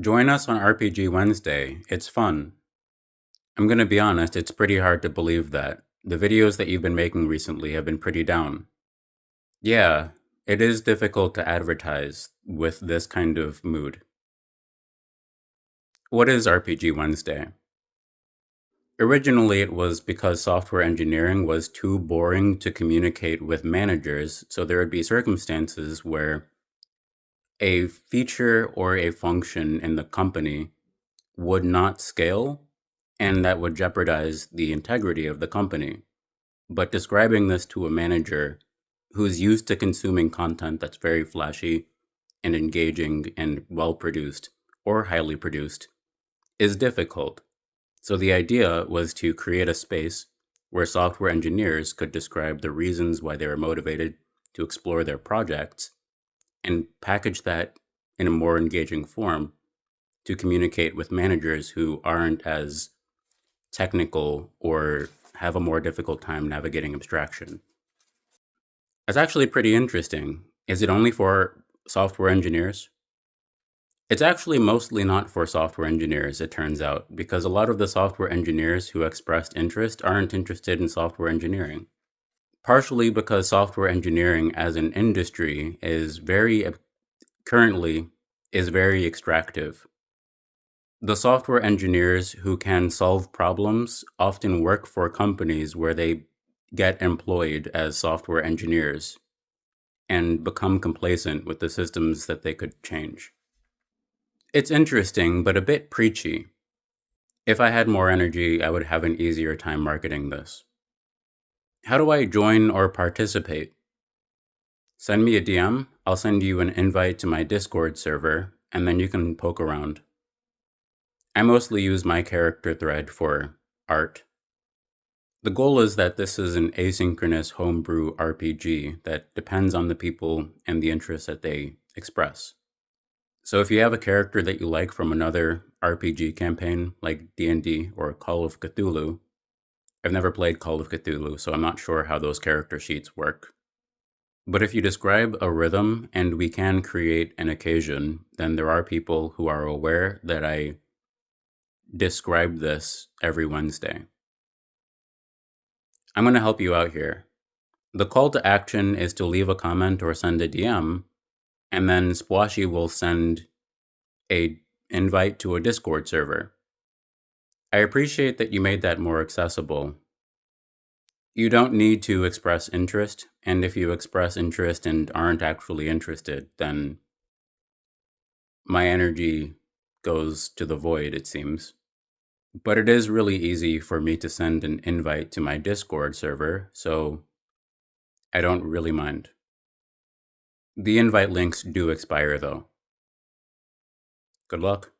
Join us on RPG Wednesday. It's fun. I'm gonna be honest, it's pretty hard to believe that. The videos that you've been making recently have been pretty down. Yeah, it is difficult to advertise with this kind of mood. What is RPG Wednesday? Originally, it was because software engineering was too boring to communicate with managers, so there would be circumstances where a feature or a function in the company would not scale, and that would jeopardize the integrity of the company. But describing this to a manager who's used to consuming content that's very flashy and engaging and well produced or highly produced is difficult. So the idea was to create a space where software engineers could describe the reasons why they were motivated to explore their projects and package that in a more engaging form to communicate with managers who aren't as technical or have a more difficult time navigating abstraction. It's actually pretty interesting. Is it only for software engineers? It's actually mostly not for software engineers, it turns out, because a lot of the software engineers who expressed interest aren't interested in software engineering. Partially because software engineering as an industry is currently is very extractive. The software engineers who can solve problems often work for companies where they get employed as software engineers and become complacent with the systems that they could change. It's interesting, but a bit preachy. If I had more energy, I would have an easier time marketing this. How do I join or participate? Send me a DM, I'll send you an invite to my Discord server, and then you can poke around. I mostly use my character thread for art. The goal is that this is an asynchronous homebrew RPG that depends on the people and the interests that they express. So if you have a character that you like from another RPG campaign like D&D or Call of Cthulhu, I've never played Call of Cthulhu, so I'm not sure how those character sheets work. But if you describe a rhythm and we can create an occasion, then there are people who are aware that I describe this every Wednesday. I'm going to help you out here. The call to action is to leave a comment or send a DM, and then Splashy will send a invite to a Discord server. I appreciate that you made that more accessible. You don't need to express interest, and if you express interest and aren't actually interested, then my energy goes to the void, it seems. But it is really easy for me to send an invite to my Discord server, so I don't really mind. The invite links do expire, though. Good luck.